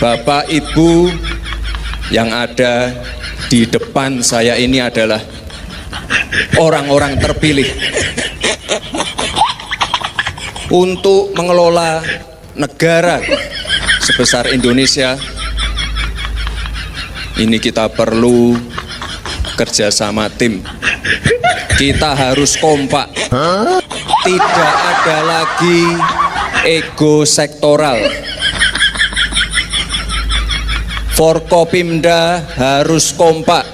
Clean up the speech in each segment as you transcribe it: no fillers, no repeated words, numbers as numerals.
Bapak Ibu yang ada di depan saya ini adalah orang-orang terpilih untuk mengelola negara sebesar Indonesia. Ini kita perlu kerjasama tim. Kita harus kompak. Tidak ada lagi ego sektoral. Forkopimda harus kompak.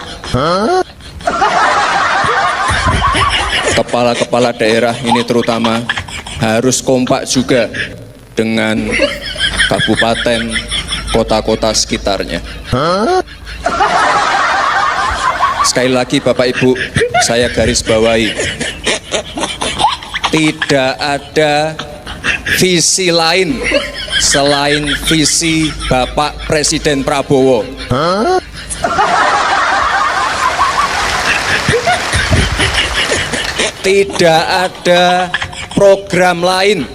Kepala-kepala daerah ini terutama harus kompak juga dengan kabupaten, kota-kota sekitarnya. Sekali lagi Bapak Ibu, saya garis bawahi, tidak ada visi lain selain visi Bapak Presiden Prabowo. Tidak ada program lain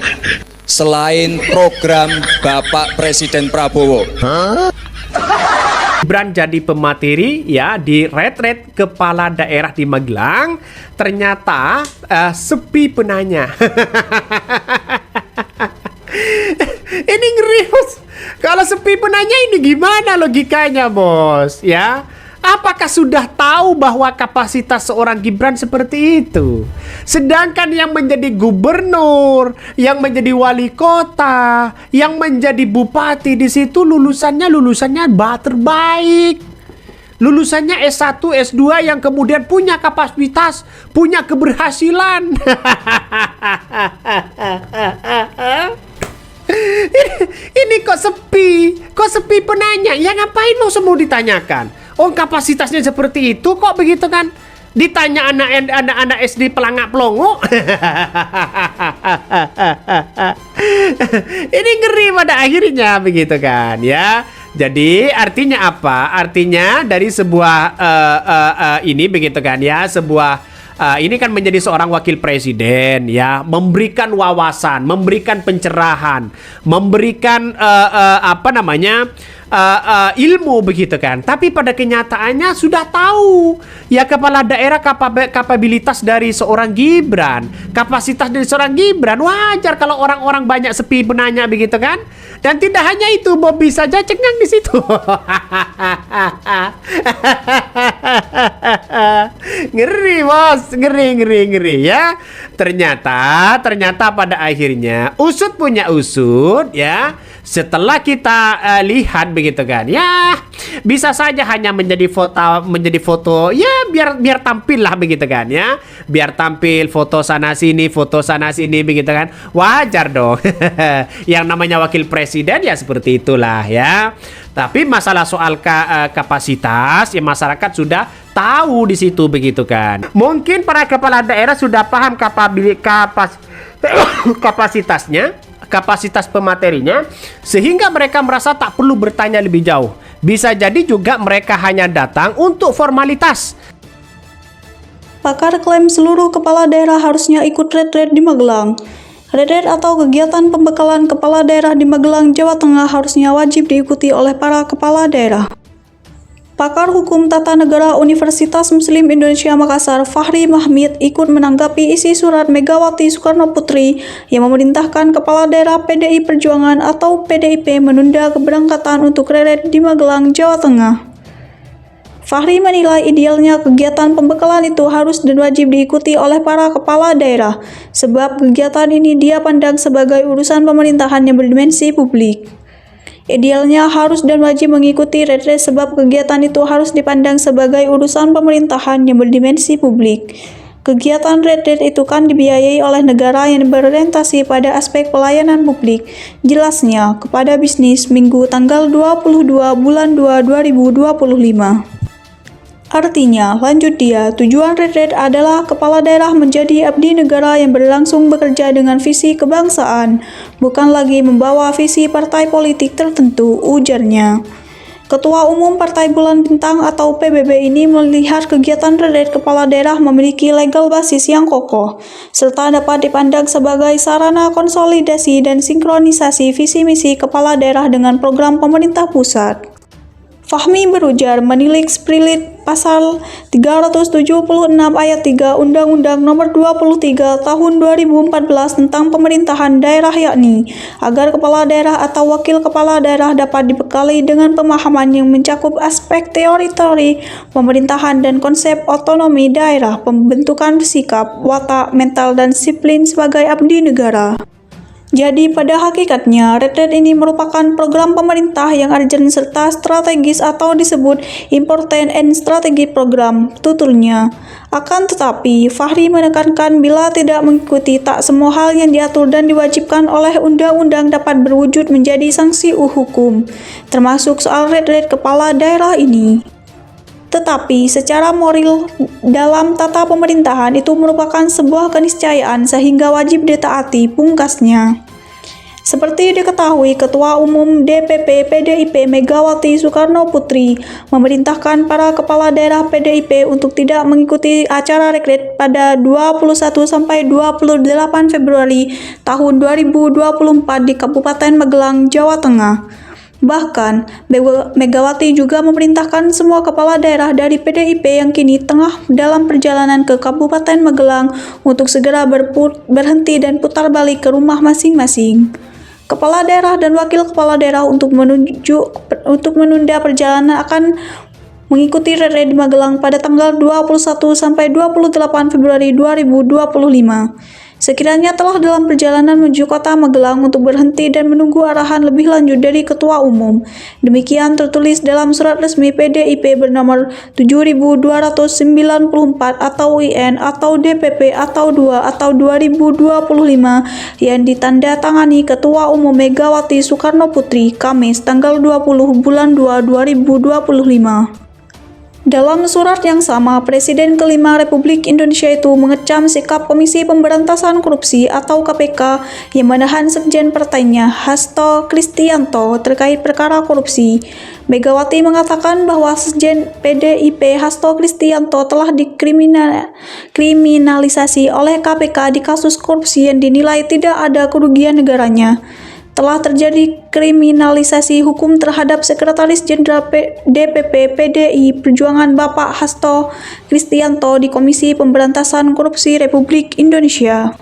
selain program Bapak Presiden Prabowo. Gibran jadi pemateri ya di retret kepala daerah di Magelang, ternyata sepi penanya. Ini ngeri bos. Kalau sepi penanya ini gimana logikanya bos ya? Apakah sudah tahu bahwa kapasitas seorang Gibran seperti itu? Sedangkan yang menjadi gubernur, yang menjadi wali kota, yang menjadi bupati di situ lulusannya terbaik. Lulusannya S1, S2 yang kemudian punya kapasitas, punya keberhasilan. Ini kok sepi penanya. Ya ngapain mau semua ditanyakan? Oh kapasitasnya seperti itu kok begitu kan? Ditanya anak-anak SD pelangak pelongo. Ini ngeri pada akhirnya begitu kan ya. Jadi artinya apa? Artinya dari sebuah ini begitu kan ya, sebuah ini kan menjadi seorang wakil presiden ya, memberikan wawasan, memberikan pencerahan, memberikan ilmu begitu kan. Tapi pada kenyataannya sudah tahu ya kepala daerah kapabilitas dari seorang Gibran, kapasitas dari seorang Gibran. Wajar kalau orang-orang banyak sepi penanya begitu kan. Dan tidak hanya itu, Bobby saja cengang di situ. Ngeri bos, ngeri ya. Ternyata pada akhirnya usut punya usut ya. Setelah kita lihat begitu kan ya, bisa saja hanya menjadi foto ya, biar tampil lah begitu kan ya, biar tampil foto sana sini begitu kan, wajar dong. Yang namanya wakil presiden ya seperti itulah ya. Tapi masalah soal kapasitas ya masyarakat sudah tahu di situ begitu kan. Mungkin para kepala daerah sudah paham kapasitasnya, kapasitas pematerinya, sehingga mereka merasa tak perlu bertanya lebih jauh. Bisa jadi juga mereka hanya datang untuk formalitas. Pakar klaim seluruh kepala daerah harusnya ikut retret di Magelang. Retret atau kegiatan pembekalan kepala daerah di Magelang, Jawa Tengah harusnya wajib diikuti oleh para kepala daerah. Pakar Hukum Tata Negara Universitas Muslim Indonesia Makassar, Fahri Mahmid, ikut menanggapi isi surat Megawati Soekarno Putri yang memerintahkan Kepala Daerah PDI Perjuangan atau PDIP menunda keberangkatan untuk retret di Magelang, Jawa Tengah. Fahri menilai idealnya kegiatan pembekalan itu harus dan wajib diikuti oleh para kepala daerah, sebab kegiatan ini dia pandang sebagai urusan pemerintahan yang berdimensi publik. Idealnya harus dan wajib mengikuti retret sebab kegiatan itu harus dipandang sebagai urusan pemerintahan yang berdimensi publik. Kegiatan retret itu kan dibiayai oleh negara yang berorientasi pada aspek pelayanan publik. Jelasnya kepada Bisnis Minggu tanggal 22 bulan 2 2025. Artinya, lanjut dia, tujuan retret adalah kepala daerah menjadi abdi negara yang berlangsung bekerja dengan visi kebangsaan, bukan lagi membawa visi partai politik tertentu, ujarnya. Ketua Umum Partai Bulan Bintang atau PBB ini melihat kegiatan Red Kepala Daerah memiliki legal basis yang kokoh, serta dapat dipandang sebagai sarana konsolidasi dan sinkronisasi visi misi kepala daerah dengan program pemerintah pusat. Fahmi berujar menilik Sprilit Pasal 376 Ayat 3 Undang-Undang Nomor 23 Tahun 2014 tentang pemerintahan daerah, yakni agar kepala daerah atau wakil kepala daerah dapat dibekali dengan pemahaman yang mencakup aspek teori pemerintahan dan konsep otonomi daerah, pembentukan sikap, watak, mental, dan disiplin sebagai abdi negara. Jadi pada hakikatnya, Red ini merupakan program pemerintah yang urgent serta strategis atau disebut important and strategic program, tuturnya. Akan tetapi, Fahri menekankan bila tidak mengikuti, tak semua hal yang diatur dan diwajibkan oleh undang-undang dapat berwujud menjadi sanksi hukum, termasuk soal Red kepala daerah ini. Tetapi secara moral dalam tata pemerintahan itu merupakan sebuah keniscayaan sehingga wajib ditaati, pungkasnya. Seperti diketahui, Ketua Umum DPP PDIP Megawati Soekarno Putri memerintahkan para kepala daerah PDIP untuk tidak mengikuti acara rekret pada 21 sampai 28 Februari tahun 2024 di Kabupaten Magelang, Jawa Tengah. Bahkan, Megawati juga memerintahkan semua kepala daerah dari PDIP yang kini tengah dalam perjalanan ke Kabupaten Magelang untuk segera berhenti dan putar balik ke rumah masing-masing. Kepala daerah dan wakil kepala daerah untuk menunda perjalanan akan mengikuti Red di Magelang pada tanggal 21 sampai 28 Februari 2025. Sekiranya telah dalam perjalanan menuju kota Magelang untuk berhenti dan menunggu arahan lebih lanjut dari Ketua Umum. Demikian tertulis dalam surat resmi PDIP bernomor 7294 atau IN atau DPP atau 2 atau 2025 yang ditanda tangani Ketua Umum Megawati Soekarno Putri Kamis tanggal 20 bulan 2 2025. Dalam surat yang sama, Presiden kelima Republik Indonesia itu mengecam sikap Komisi Pemberantasan Korupsi atau KPK yang menahan Sekjen partainya, Hasto Kristianto, terkait perkara korupsi. Megawati mengatakan bahwa Sekjen PDIP Hasto Kristianto telah dikriminalisasi oleh KPK di kasus korupsi yang dinilai tidak ada kerugian negaranya. Telah terjadi kriminalisasi hukum terhadap Sekretaris Jenderal DPP PDI Perjuangan Bapak Hasto Kristianto di Komisi Pemberantasan Korupsi Republik Indonesia.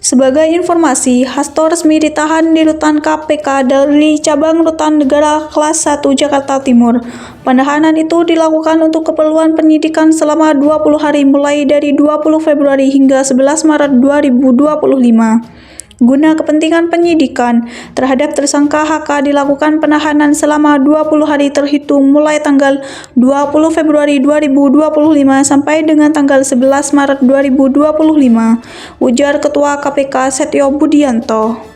Sebagai informasi, Hasto resmi ditahan di Rutan KPK dari Cabang Rutan Negara Kelas 1 Jakarta Timur. Penahanan itu dilakukan untuk keperluan penyidikan selama 20 hari mulai dari 20 Februari hingga 11 Maret 2025. Guna kepentingan penyidikan terhadap tersangka HK dilakukan penahanan selama 20 hari terhitung mulai tanggal 20 Februari 2025 sampai dengan tanggal 11 Maret 2025, ujar Ketua KPK Setio Budianto.